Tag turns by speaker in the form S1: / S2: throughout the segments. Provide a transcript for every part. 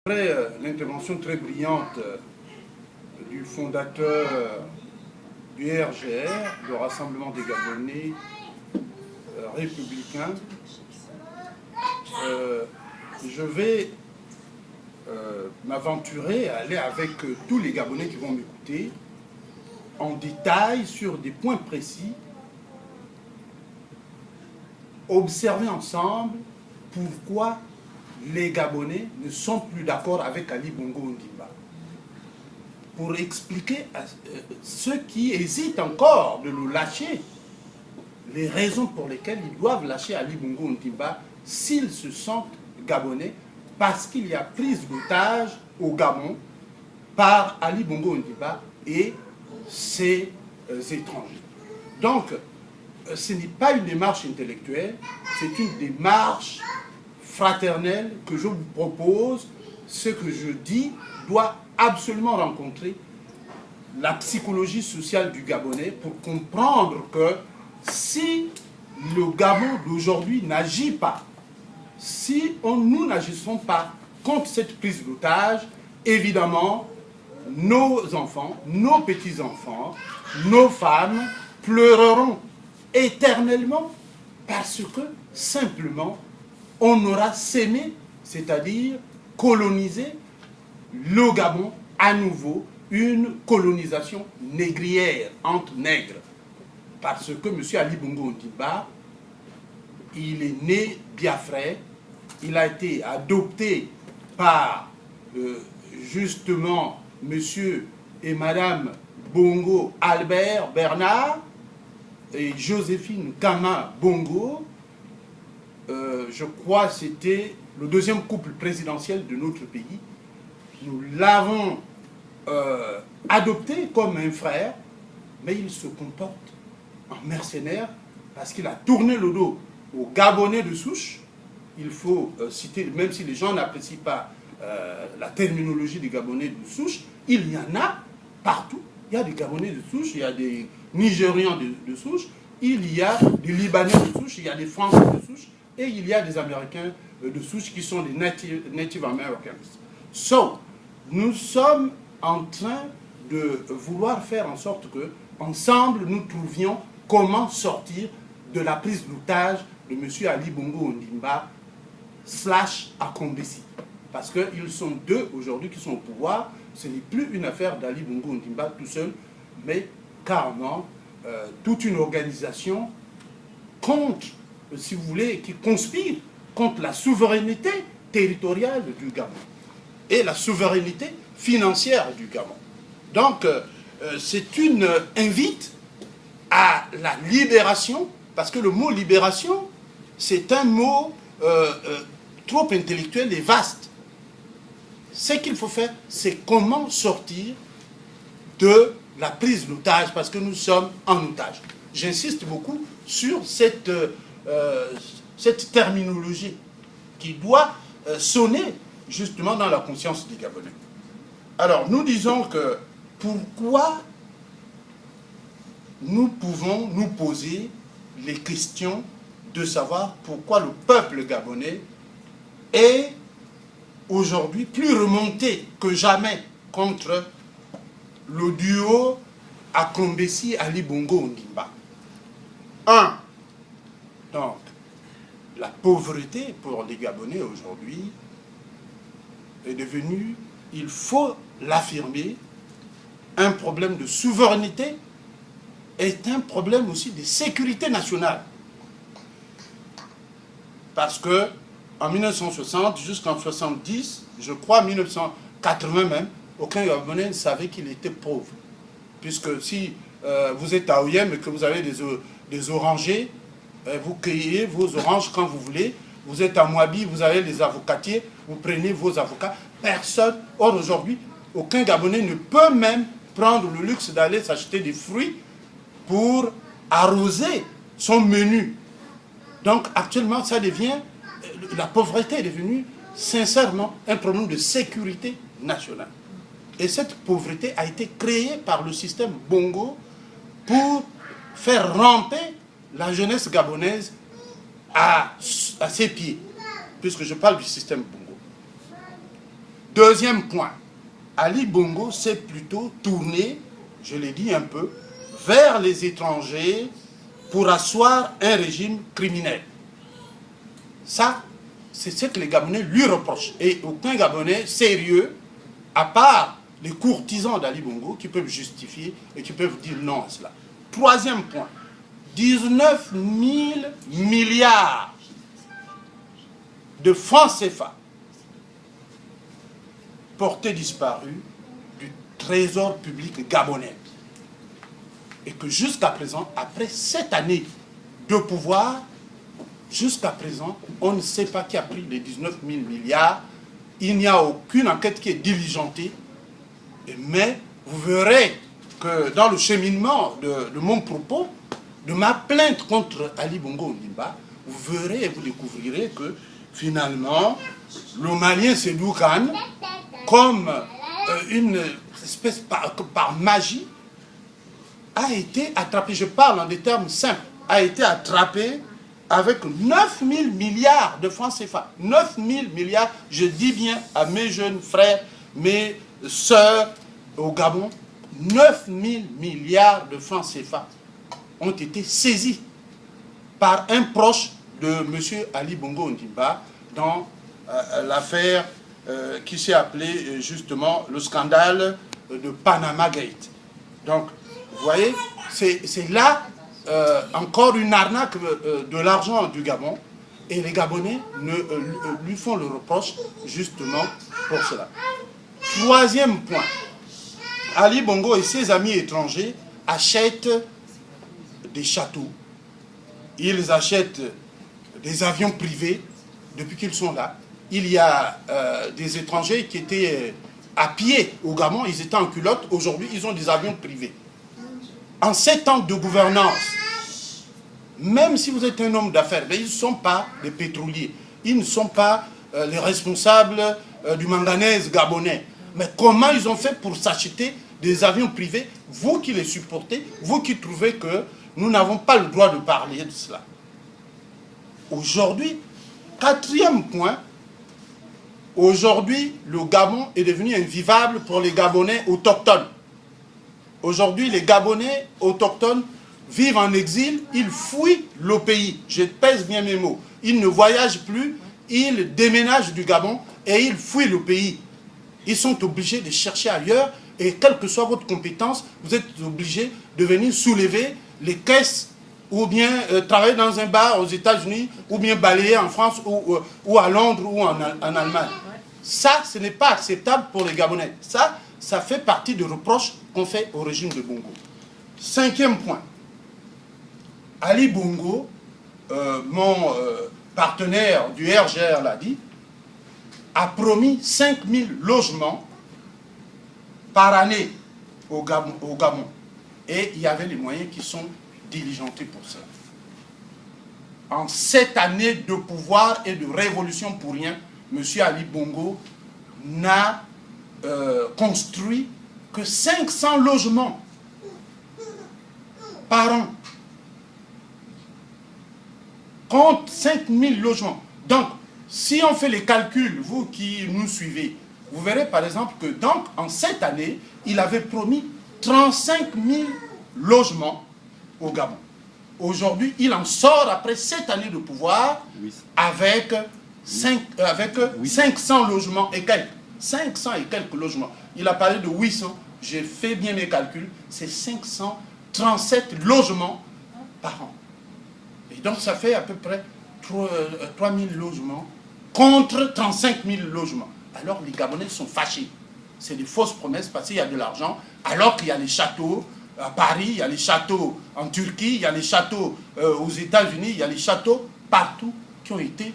S1: Après l'intervention très brillante du fondateur du RGR, le Rassemblement des Gabonais républicains, je vais m'aventurer à aller avec tous les Gabonais qui vont m'écouter en détail sur des points précis, observer ensemble pourquoi les Gabonais ne sont plus d'accord avec Ali Bongo Ondimba. Pour expliquer à ceux qui hésitent encore de le lâcher, les raisons pour lesquelles ils doivent lâcher Ali Bongo Ondimba s'ils se sentent Gabonais, parce qu'il y a prise d'otage au Gabon par Ali Bongo Ondimba et ses étrangers. Donc, ce n'est pas une démarche intellectuelle, c'est une démarche fraternelle que je vous propose. Ce que je dis doit absolument rencontrer la psychologie sociale du Gabonais pour comprendre que si le Gabon d'aujourd'hui n'agit pas, si nous n'agissons pas contre cette prise d'otage, évidemment, nos enfants, nos petits-enfants, nos femmes pleureront éternellement parce que simplement on aura sémé, c'est-à-dire colonisé le Gabon à nouveau, une colonisation négrière entre nègres. Parce que M. Ali Bongo Ondimba, il est né biafrais, il a été adopté par justement M. et Mme Bongo Albert Bernard et Joséphine Kama Bongo. Je crois que c'était le deuxième couple présidentiel de notre pays. Nous l'avons adopté comme un frère, mais il se comporte en mercenaire parce qu'il a tourné le dos aux Gabonais de souche. Il faut citer, même si les gens n'apprécient pas la terminologie des Gabonais de souche, il y en a partout. Il y a des Gabonais de souche, il y a des Nigérians de souche, il y a des Libanais de souche, il y a des Français de souche, et il y a des Américains de souche qui sont des Native Americans. So, nous sommes en train de vouloir faire en sorte que, ensemble, nous trouvions comment sortir de la prise d'otage de M. Ali Bongo Ondimba / Akombesi. Parce qu'ils sont deux aujourd'hui qui sont au pouvoir. Ce n'est plus une affaire d'Ali Bongo Ondimba tout seul, mais carrément toute une organisation contre, si vous voulez, qui conspire contre la souveraineté territoriale du Gabon et la souveraineté financière du Gabon. Donc, c'est une invite à la libération, parce que le mot libération, c'est un mot trop intellectuel et vaste. Ce qu'il faut faire, c'est comment sortir de la prise d'otage, parce que nous sommes en otage. J'insiste beaucoup sur cette terminologie qui doit sonner justement dans la conscience des Gabonais. Alors, nous disons que pourquoi nous pouvons nous poser les questions de savoir pourquoi le peuple gabonais est aujourd'hui plus remonté que jamais contre le duo Akombesi-Ali Bongo Ondimba. 1. Donc, la pauvreté pour les Gabonais aujourd'hui est devenue, il faut l'affirmer, un problème de souveraineté est un problème aussi de sécurité nationale. Parce que en 1960 jusqu'en 70, je crois 1980 même, aucun Gabonais ne savait qu'il était pauvre. Puisque si vous êtes à Oyem et que vous avez des orangers, vous cueillez vos oranges quand vous voulez. Vous êtes à Moabi, vous avez les avocatiers, vous prenez vos avocats. Personne. Or aujourd'hui, aucun Gabonais ne peut même prendre le luxe d'aller s'acheter des fruits pour arroser son menu. Donc actuellement, ça devient, la pauvreté est devenue sincèrement un problème de sécurité nationale. Et cette pauvreté a été créée par le système Bongo pour faire ramper la jeunesse gabonaise à ses pieds, puisque je parle du système Bongo. Deuxième point, Ali Bongo s'est plutôt tourné, je l'ai dit un peu, vers les étrangers pour asseoir un régime criminel. Ça, c'est ce que les Gabonais lui reprochent. Et aucun Gabonais sérieux, à part les courtisans d'Ali Bongo, qui peuvent justifier et qui peuvent dire non à cela. Troisième point, 19 000 milliards de francs CFA portés disparus du trésor public gabonais. Et que jusqu'à présent, après 7 années de pouvoir, jusqu'à présent, on ne sait pas qui a pris les 19 000 milliards. Il n'y a aucune enquête qui est diligentée. Mais vous verrez que dans le cheminement de mon propos, de ma plainte contre Ali Bongo Ondimba, vous verrez et vous découvrirez que finalement, le Malien Sédou Khan, comme une espèce par magie, a été attrapé, je parle en des termes simples, a été attrapé avec 9 000 milliards de francs CFA. 9 000 milliards, je dis bien à mes jeunes frères, mes sœurs au Gabon, 9 000 milliards de francs CFA ont été saisis par un proche de M. Ali Bongo Ondimba dans l'affaire qui s'est appelée justement le scandale de Panama Gate. Donc, vous voyez, c'est là encore une arnaque de l'argent du Gabon, et les Gabonais lui font le reproche justement pour cela. Troisième point, Ali Bongo et ses amis étrangers achètent des châteaux, ils achètent des avions privés depuis qu'ils sont là. Il y a des étrangers qui étaient à pied au Gabon, ils étaient en culotte, aujourd'hui ils ont des avions privés. En 7 ans de gouvernance, même si vous êtes un homme d'affaires, ils ne sont pas des pétroliers, ils ne sont pas les responsables du manganèse gabonais. Mais comment ils ont fait pour s'acheter des avions privés, vous qui les supportez, vous qui trouvez que nous n'avons pas le droit de parler de cela. Aujourd'hui, quatrième point, aujourd'hui, le Gabon est devenu invivable pour les Gabonais autochtones. Aujourd'hui, les Gabonais autochtones vivent en exil, ils fuient le pays. Je pèse bien mes mots. Ils ne voyagent plus, ils déménagent du Gabon et ils fuient le pays. Ils sont obligés de chercher ailleurs et quelle que soit votre compétence, vous êtes obligés de venir soulever les caisses ou bien travailler dans un bar aux États-Unis ou bien balayer en France ou à Londres ou en Allemagne. Ça, ce n'est pas acceptable pour les Gabonais. Ça fait partie des reproches qu'on fait au régime de Bongo. Cinquième point. Ali Bongo, mon partenaire du RGR l'a dit, a promis 5 000 logements par année au Gabon. Et il y avait les moyens qui sont diligentés pour ça. En 7 années de pouvoir et de révolution pour rien, M. Ali Bongo n'a construit que 500 logements par an. Compte 5 000 logements. Donc, si on fait les calculs, vous qui nous suivez, vous verrez par exemple que donc, en 7 années, il avait promis 35 000 logements au Gabon. Aujourd'hui, il en sort après 7 années de pouvoir avec 500 logements et quelques. 500 et quelques logements. Il a parlé de 800. J'ai fait bien mes calculs. C'est 537 logements par an. Et donc, ça fait à peu près 3 000 logements contre 35 000 logements. Alors, les Gabonais sont fâchés. C'est des fausses promesses parce qu'il y a de l'argent, alors qu'il y a les châteaux à Paris, il y a les châteaux en Turquie, il y a les châteaux aux États-Unis, il y a les châteaux partout qui ont été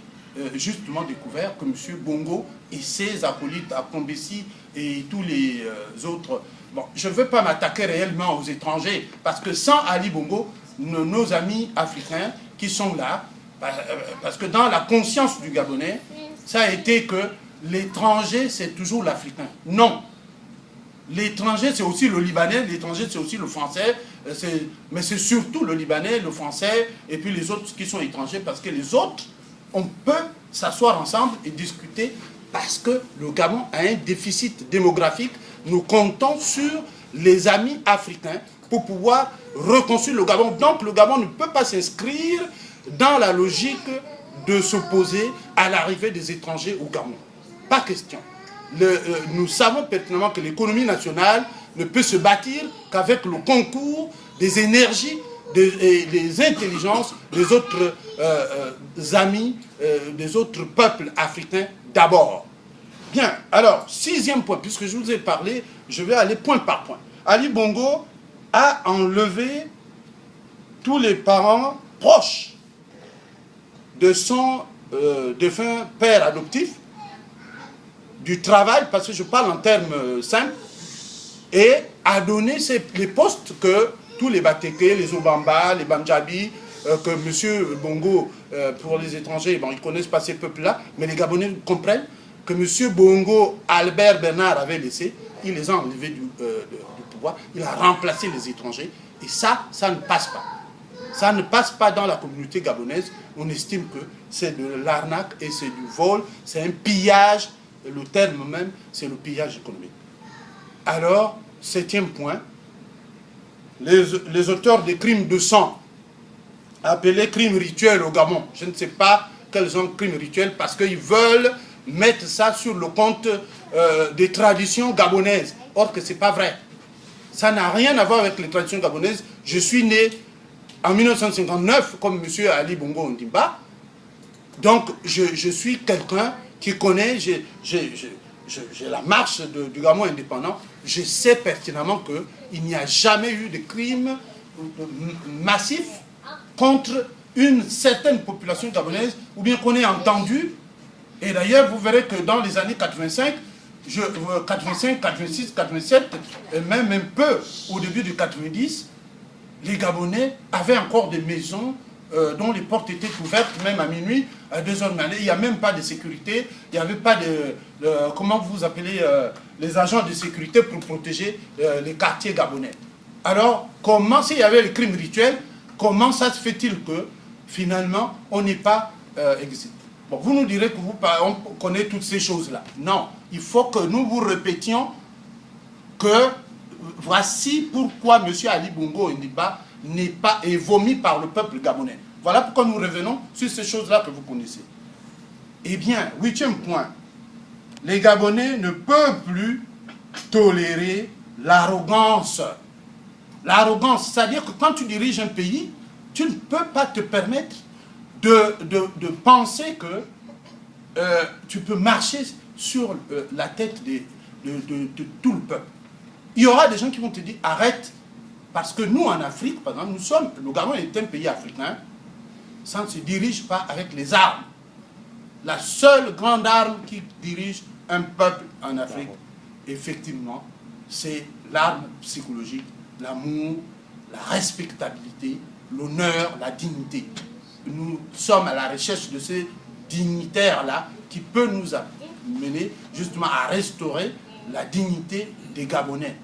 S1: justement découverts que M. Bongo et ses acolytes à Combessi et tous les autres. Bon, je ne veux pas m'attaquer réellement aux étrangers parce que sans Ali Bongo, nos amis africains qui sont là, parce que dans la conscience du Gabonais, ça a été que l'étranger, c'est toujours l'Africain. Non. L'étranger, c'est aussi le Libanais, l'étranger, c'est aussi le Français, mais c'est surtout le Libanais, le Français, et puis les autres qui sont étrangers, parce que les autres, on peut s'asseoir ensemble et discuter parce que le Gabon a un déficit démographique. Nous comptons sur les amis africains pour pouvoir reconstruire le Gabon. Donc le Gabon ne peut pas s'inscrire dans la logique de s'opposer à l'arrivée des étrangers au Gabon. Pas question. Nous savons pertinemment que l'économie nationale ne peut se bâtir qu'avec le concours des énergies, des intelligences des autres amis, des autres peuples africains d'abord. Bien, alors, 6e point, puisque je vous ai parlé, je vais aller point par point. Ali Bongo a enlevé tous les parents proches de son défunt père adoptif, du travail, parce que je parle en termes simples, et a donné les postes que tous les Bateke, les Obamba, les Bandjabi, que M. Bongo, pour les étrangers, bon, ils ne connaissent pas ces peuples-là, mais les Gabonais comprennent que M. Bongo, Albert Bernard avait laissé, il les a enlevés du pouvoir, il a remplacé les étrangers, et ça ne passe pas. Ça ne passe pas dans la communauté gabonaise. On estime que c'est de l'arnaque et c'est du vol, c'est un pillage, le terme même, c'est le pillage économique. Alors, 7e point, les auteurs des crimes de sang, appelés crimes rituels au Gabon, je ne sais pas quels sont crimes rituels, parce qu'ils veulent mettre ça sur le compte des traditions gabonaises. Or que ce n'est pas vrai. Ça n'a rien à voir avec les traditions gabonaises. Je suis né en 1959, comme M. Ali Bongo Ondimba. Donc, je suis quelqu'un qui connaît, j'ai la marche du Gabon indépendant. Je sais pertinemment qu'il n'y a jamais eu de crimes massifs contre une certaine population gabonaise, ou bien qu'on ait entendu. Et d'ailleurs, vous verrez que dans les années 85, 86, 87, et même un peu au début de 90, les Gabonais avaient encore des maisons dont les portes étaient ouvertes, même à minuit, à 2h de l'année. Il n'y a même pas de sécurité, il n'y avait pas comment vous appelez, les agents de sécurité pour protéger les quartiers gabonais. Alors, comment, s'il y avait les crimes rituels, comment ça se fait-il que, finalement, on n'est pas exilé? Bon, vous nous direz que on connaît toutes ces choses-là. Non, il faut que nous vous répétions que voici pourquoi M. Ali Bongo Ondimba est vomi par le peuple gabonais. Voilà pourquoi nous revenons sur ces choses-là que vous connaissez. Eh bien, 8e point, les Gabonais ne peuvent plus tolérer l'arrogance. L'arrogance, c'est-à-dire que quand tu diriges un pays, tu ne peux pas te permettre de penser que tu peux marcher sur la tête de tout le peuple. Il y aura des gens qui vont te dire arrête, parce que nous en Afrique, par exemple, le Gabon est un pays africain, ça ne se dirige pas avec les armes. La seule grande arme qui dirige un peuple en Afrique, effectivement, c'est l'arme psychologique, l'amour, la respectabilité, l'honneur, la dignité. Nous sommes à la recherche de ces dignitaires-là qui peuvent nous amener justement à restaurer la dignité des Gabonais.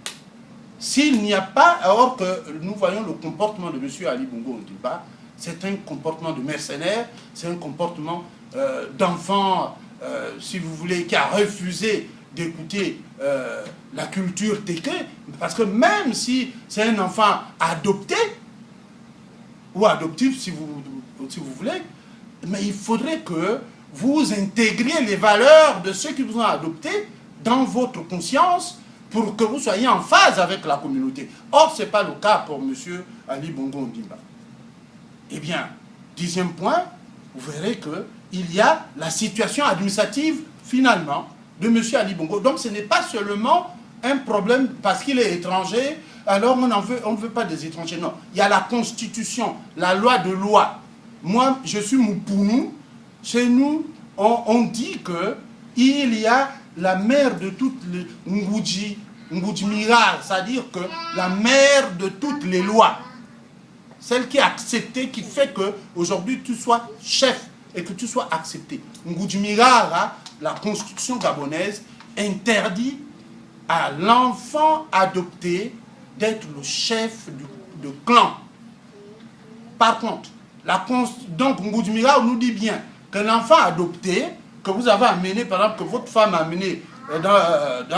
S1: S'il n'y a pas, alors que nous voyons le comportement de M. Ali Bongo Ondimba, c'est un comportement de mercenaire, c'est un comportement d'enfant, si vous voulez, qui a refusé d'écouter la culture téké, parce que même si c'est un enfant adopté, ou adoptif si vous voulez, mais il faudrait que vous intégriez les valeurs de ceux qui vous ont adopté dans votre conscience pour que vous soyez en phase avec la communauté. Or, ce n'est pas le cas pour M. Ali Bongo Ondimba. Eh bien, 10e point, vous verrez qu'il y a la situation administrative, finalement, de M. Ali Bongo. Donc, ce n'est pas seulement un problème parce qu'il est étranger, alors on ne veut pas des étrangers. Non, il y a la constitution, la loi de loi. Moi, je suis Moupounou. Chez nous, on dit qu'il y a la mère de toutes les Ngoudjimira, c'est-à-dire que la mère de toutes les lois. Celle qui est acceptée, qui fait qu'aujourd'hui tu sois chef et que tu sois accepté. Ngoudjimira, la constitution gabonaise, interdit à l'enfant adopté d'être le chef de clan. Par contre, donc Ngoudjimira nous dit bien que l'enfant adopté que vous avez amené, par exemple, que votre femme a amené dans